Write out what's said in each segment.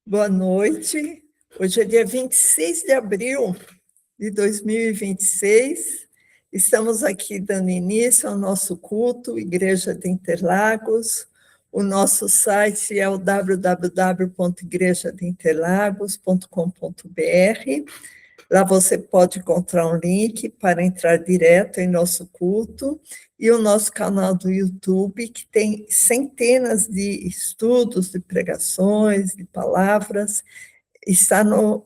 Boa noite. Hoje é dia 26 de abril de 2026. Estamos aqui dando início ao nosso culto, Igreja de Interlagos. O nosso site é o www.igrejadeinterlagos.com.br. Lá você pode encontrar um link para entrar direto em nosso culto e o nosso canal do YouTube, que tem centenas de estudos, de pregações, de palavras. Está no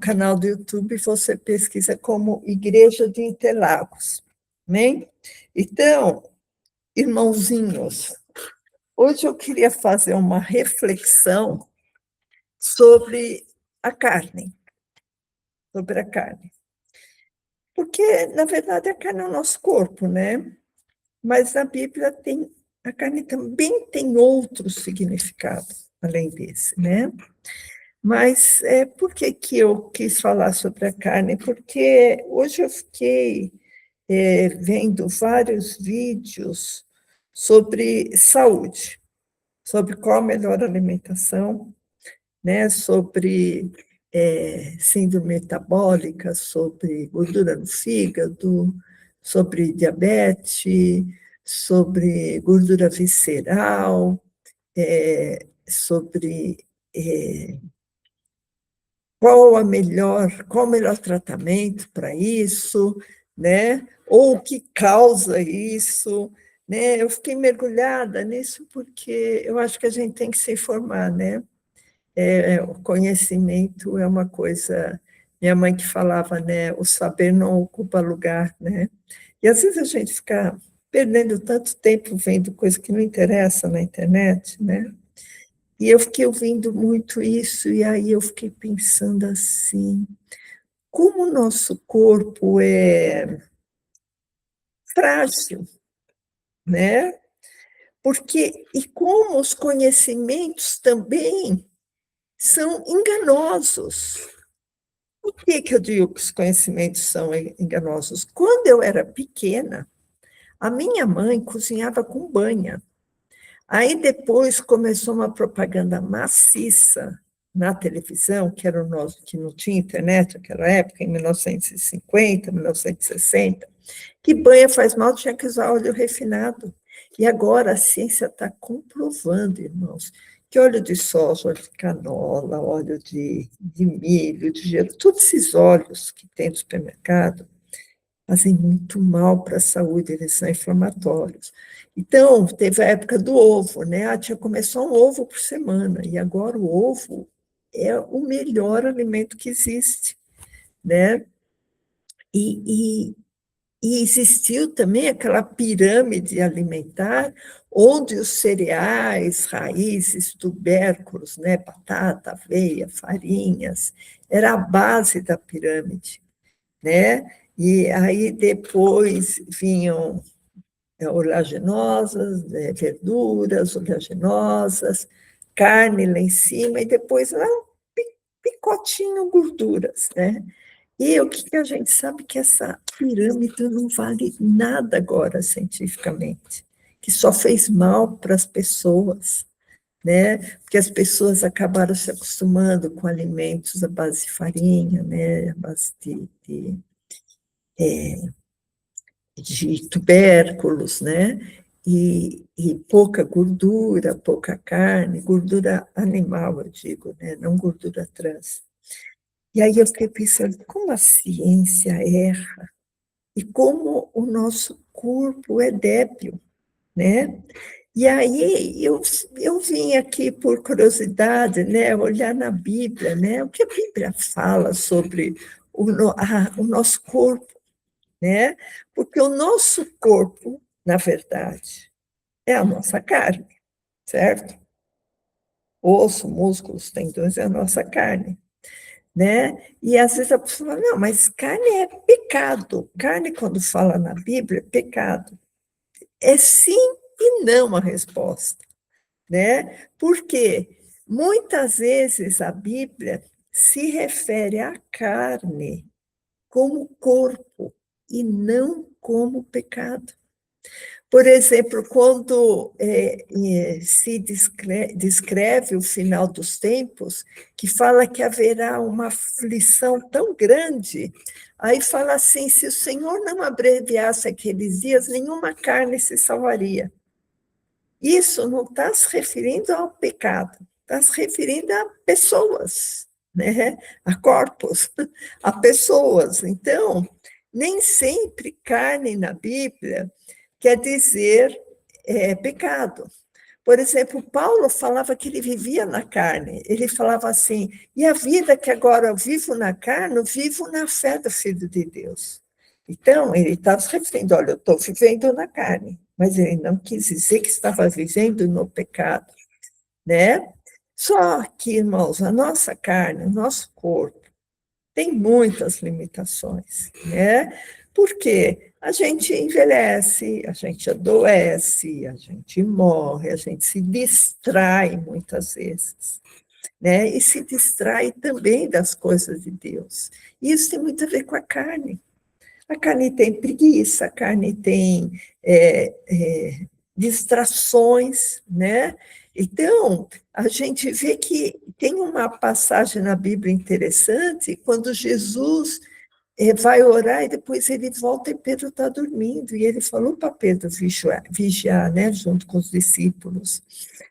canal do YouTube, você pesquisa como Igreja de Interlagos. Amém? Então, irmãozinhos, hoje eu queria fazer uma reflexão sobre a carne. Sobre a carne. Porque, na verdade, a carne é o nosso corpo, né? Mas na Bíblia a carne também tem outro significado, além desse, né? Mas por que eu quis falar sobre a carne? Porque hoje eu fiquei vendo vários vídeos sobre saúde, sobre qual a melhor alimentação, né? Sobre síndrome metabólica, sobre gordura no fígado, sobre diabetes, sobre gordura visceral, sobre qual o melhor tratamento para isso, né? Ou o que causa isso, né? Eu fiquei mergulhada nisso porque eu acho que a gente tem que se informar, né? O conhecimento é uma coisa, minha mãe que falava, né, o saber não ocupa lugar, né, e às vezes a gente fica perdendo tanto tempo vendo coisa que não interessa na internet, né, e eu fiquei ouvindo muito isso, e aí eu fiquei pensando assim, como o nosso corpo é frágil, né, e como os conhecimentos também são enganosos. Por que eu digo que os conhecimentos são enganosos? Quando eu era pequena, a minha mãe cozinhava com banha. Aí depois começou uma propaganda maciça na televisão, que era o nosso, que não tinha internet naquela época, em 1950, 1960, que banha faz mal, tinha que usar óleo refinado. E agora a ciência está comprovando, irmãos, que óleo de soja, óleo de canola, óleo de milho, de gelo, todos esses óleos que tem no supermercado fazem muito mal para a saúde, eles são inflamatórios. Então, teve a época do ovo, né? Tinha que comer só um ovo por semana, e agora o ovo é o melhor alimento que existe, né? E, e existiu também aquela pirâmide alimentar, onde os cereais, raízes, tubérculos, né, batata, aveia, farinhas, era a base da pirâmide, né? E aí depois vinham oleaginosas, verduras oleaginosas, carne lá em cima, e depois lá um picotinho gorduras, né? E o que a gente sabe que essa pirâmide não vale nada agora cientificamente, que só fez mal para as pessoas, né? Porque as pessoas acabaram se acostumando com alimentos à base de farinha, né? À base de tubérculos, né? E pouca gordura, pouca carne, gordura animal, eu digo, né? Não gordura trans. E aí eu fiquei pensando, como a ciência erra e como o nosso corpo é débil, né? E aí eu vim aqui por curiosidade, né, olhar na Bíblia, né, o que a Bíblia fala sobre o nosso corpo, né? Porque o nosso corpo, na verdade, é a nossa carne, certo? Osso, músculos, tendões é a nossa carne, né? E às vezes a pessoa fala, não, mas carne é pecado. Carne, quando fala na Bíblia, é pecado. É sim e não a resposta, né? Porque muitas vezes a Bíblia se refere à carne como corpo e não como pecado. Por exemplo, quando se descreve o final dos tempos, que fala que haverá uma aflição tão grande, aí fala assim, se o Senhor não abreviasse aqueles dias, nenhuma carne se salvaria. Isso não está se referindo ao pecado, está se referindo a pessoas, né? A corpos, a pessoas. Então, nem sempre carne na Bíblia quer dizer pecado. Por exemplo, Paulo falava que ele vivia na carne. Ele falava assim, e a vida que agora eu vivo na carne, eu vivo na fé do Filho de Deus. Então, ele estava se referindo, olha, eu estou vivendo na carne, mas ele não quis dizer que estava vivendo no pecado, né? Só que, irmãos, a nossa carne, o nosso corpo, tem muitas limitações, né? Porque a gente envelhece, a gente adoece, a gente morre, a gente se distrai muitas vezes, né? E se distrai também das coisas de Deus. Isso tem muito a ver com a carne. A carne tem preguiça, a carne tem distrações, né? Então, a gente vê que tem uma passagem na Bíblia interessante, quando Jesus vai orar e depois ele volta e Pedro está dormindo, e ele falou para Pedro vigiar, né, junto com os discípulos.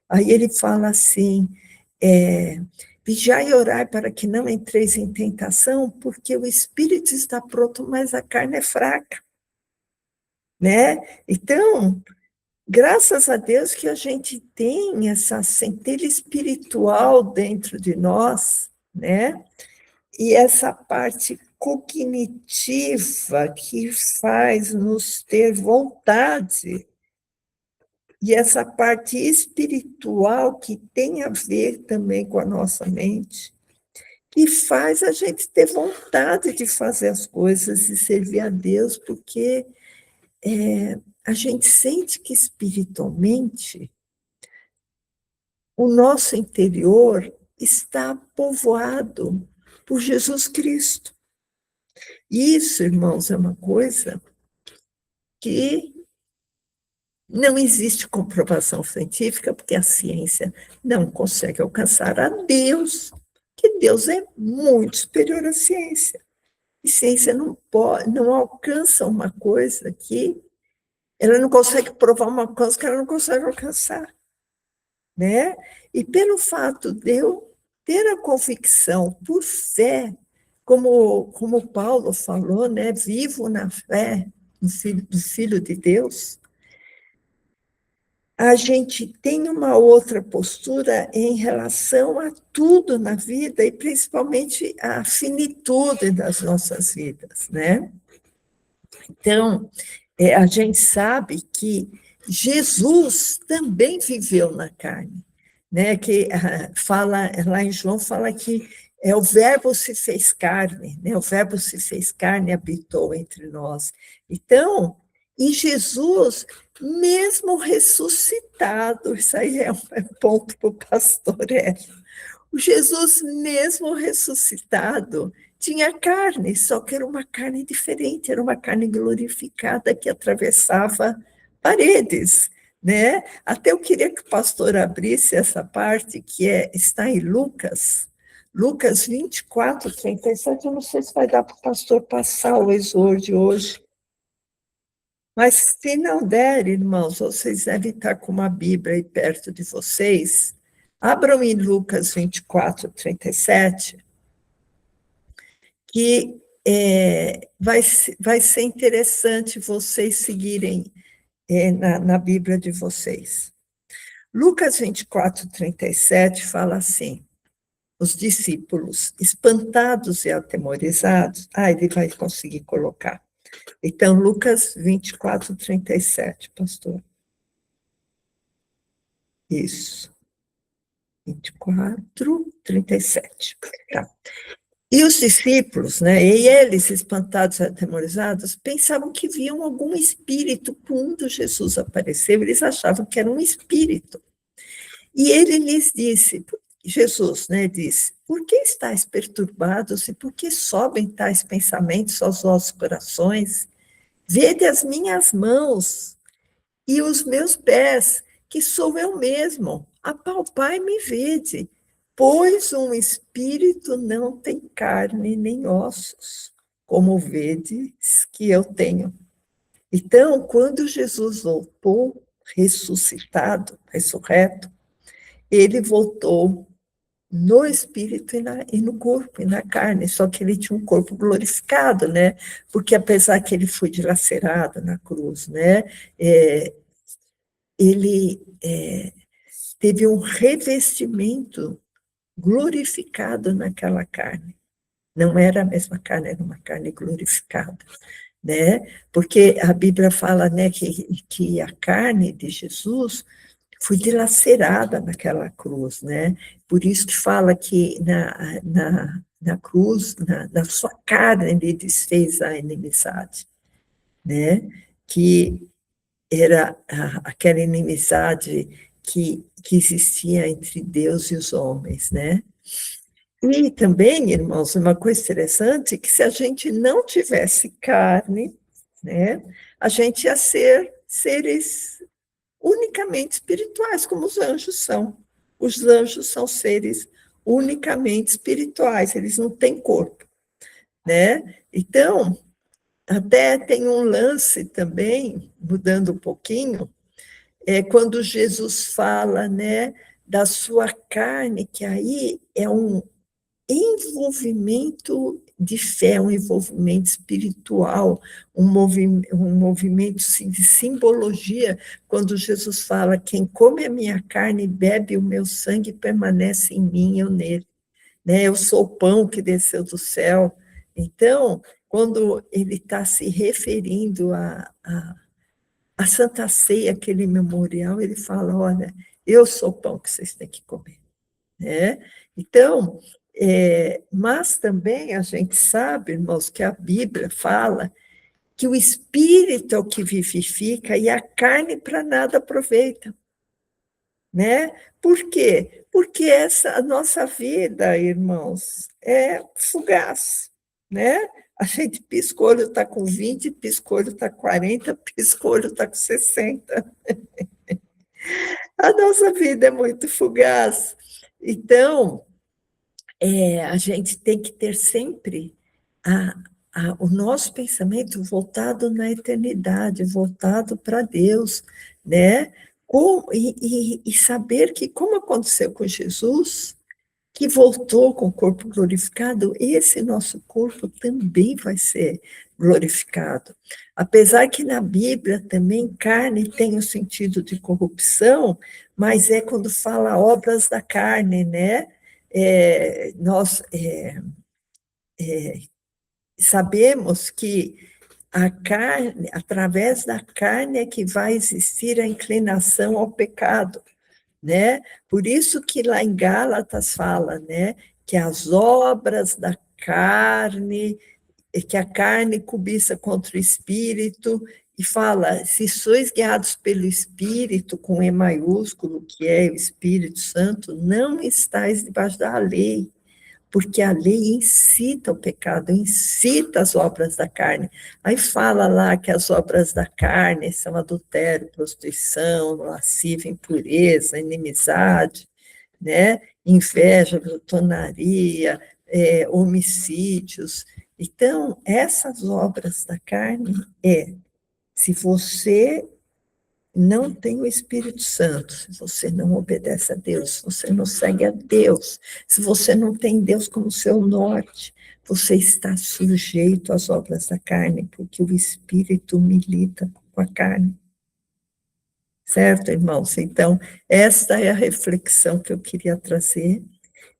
Aí ele fala assim, vigiai e orai para que não entreis em tentação, porque o espírito está pronto, mas a carne é fraca, né? Então, graças a Deus que a gente tem essa centelha espiritual dentro de nós, né? E essa parte cognitiva que faz nos ter vontade, e essa parte espiritual que tem a ver também com a nossa mente, que faz a gente ter vontade de fazer as coisas e servir a Deus, porque a gente sente que espiritualmente o nosso interior está povoado por Jesus Cristo. Isso, irmãos, é uma coisa que não existe comprovação científica, porque a ciência não consegue alcançar a Deus, que Deus é muito superior à ciência. E ciência não alcança uma coisa que ela não consegue provar uma coisa que ela não consegue alcançar, né? E pelo fato de eu ter a convicção por fé, como Paulo falou, né? Vivo na fé do Filho de Deus, a gente tem uma outra postura em relação a tudo na vida e principalmente a finitude das nossas vidas, né? Então, a gente sabe que Jesus também viveu na carne, né? Que fala lá em João fala que o Verbo se fez carne, né? O Verbo se fez carne e habitou entre nós. Então, e Jesus, mesmo ressuscitado, isso aí é um ponto para o pastor Hélio, o Jesus, mesmo ressuscitado, tinha carne, só que era uma carne diferente, era uma carne glorificada que atravessava paredes, né? Até eu queria que o pastor abrisse essa parte que está em Lucas 24, 37, eu não sei se vai dar para o pastor passar o exórdio hoje, mas se não der, irmãos, vocês devem estar com uma Bíblia aí perto de vocês, abram em Lucas 24, 37, que vai ser interessante vocês seguirem na Bíblia de vocês. Lucas 24, 37 fala assim, os discípulos espantados e atemorizados, ele vai conseguir colocar. Então, Lucas 24, 37, pastor. Isso. 24, 37. Tá. E os discípulos, né, e eles, espantados e atemorizados, pensavam que viam algum espírito. Quando Jesus apareceu, eles achavam que era um espírito. E ele lhes disse, Jesus, né, disse, por que estáis perturbados e por que sobem tais pensamentos aos vossos corações? Vede as minhas mãos e os meus pés, que sou eu mesmo, apalpai me vede, pois um espírito não tem carne nem ossos, como vedes que eu tenho. Então, quando Jesus voltou, ressuscitado, ressurreto, ele voltou no espírito e no corpo, e na carne, só que ele tinha um corpo glorificado, né? Porque apesar que ele foi dilacerado na cruz, né? Ele teve um revestimento glorificado naquela carne. Não era a mesma carne, era uma carne glorificada, né? Porque a Bíblia fala, né, que a carne de Jesus foi dilacerada naquela cruz, né? Por isso que fala que na cruz, na sua carne, ele desfez a inimizade, né? Que era aquela inimizade que existia entre Deus e os homens, né? E também, irmãos, uma coisa interessante, que se a gente não tivesse carne, né, a gente ia ser seres unicamente espirituais, como os anjos são. Os anjos são seres unicamente espirituais, eles não têm corpo, né? Então, até tem um lance também, mudando um pouquinho, quando Jesus fala, né, da sua carne, que aí é um envolvimento de fé, um envolvimento espiritual, um movimento de simbologia, quando Jesus fala, quem come a minha carne e bebe o meu sangue permanece em mim, eu nele. Né? Eu sou o pão que desceu do céu. Então, quando ele está se referindo a Santa Ceia, aquele memorial, ele fala, olha, eu sou o pão que vocês têm que comer. Né? Então, mas também a gente sabe, irmãos, que a Bíblia fala que o Espírito é o que vivifica e a carne para nada aproveita. Né? Por quê? Porque a nossa vida, irmãos, é fugaz. Né? A gente pisca o olho, está com 20, pisca o olho, está com 40, pisca o olho, está com 60. A nossa vida é muito fugaz. Então, a gente tem que ter sempre o nosso pensamento voltado na eternidade, voltado para Deus, né? E saber que, como aconteceu com Jesus, que voltou com o corpo glorificado, esse nosso corpo também vai ser glorificado. Apesar que na Bíblia também carne tem o sentido de corrupção, mas é quando fala obras da carne, né? Nós sabemos que a carne, através da carne é que vai existir a inclinação ao pecado, né? Por isso que lá em Gálatas fala, né, que as obras da carne, que a carne cobiça contra o espírito, e fala, se sois guiados pelo Espírito, com E maiúsculo, que é o Espírito Santo, não estáis debaixo da lei, porque a lei incita o pecado, incita as obras da carne. Aí fala lá que as obras da carne são adultério, prostituição, lascívia, impureza, inimizade, né? Inveja, glutonaria, homicídios. Então, essas obras da carne se você não tem o Espírito Santo, se você não obedece a Deus, se você não segue a Deus, se você não tem Deus como seu norte, você está sujeito às obras da carne, porque o Espírito milita com a carne. Certo, irmãos? Então, esta é a reflexão que eu queria trazer,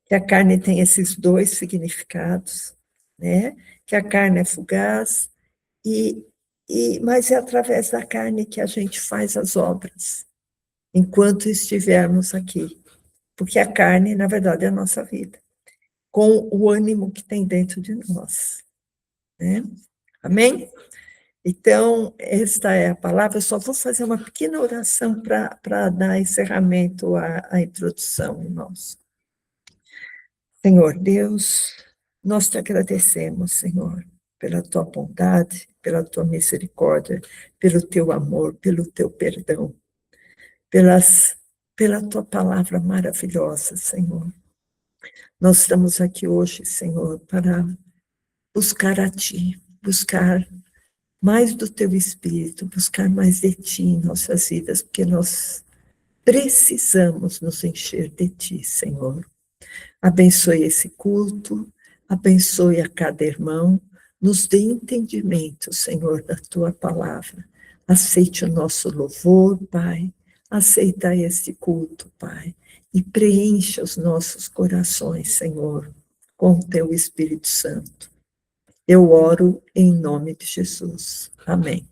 que a carne tem esses dois significados, né? Que a carne é fugaz, mas é através da carne que a gente faz as obras, enquanto estivermos aqui. Porque a carne, na verdade, é a nossa vida, com o ânimo que tem dentro de nós. Né? Amém? Então, esta é a palavra. Eu só vou fazer uma pequena oração para dar encerramento à introdução, irmãos. Senhor Deus, nós te agradecemos, Senhor, pela tua bondade, pela tua misericórdia, pelo teu amor, pelo teu perdão, pela tua palavra maravilhosa, Senhor. Nós estamos aqui hoje, Senhor, para buscar a Ti, buscar mais do Teu Espírito, buscar mais de Ti em nossas vidas, porque nós precisamos nos encher de Ti, Senhor. Abençoe esse culto, abençoe a cada irmão, nos dê entendimento, Senhor, da Tua palavra. Aceite o nosso louvor, Pai, aceita este culto, Pai, e preencha os nossos corações, Senhor, com o Teu Espírito Santo. Eu oro em nome de Jesus. Amém.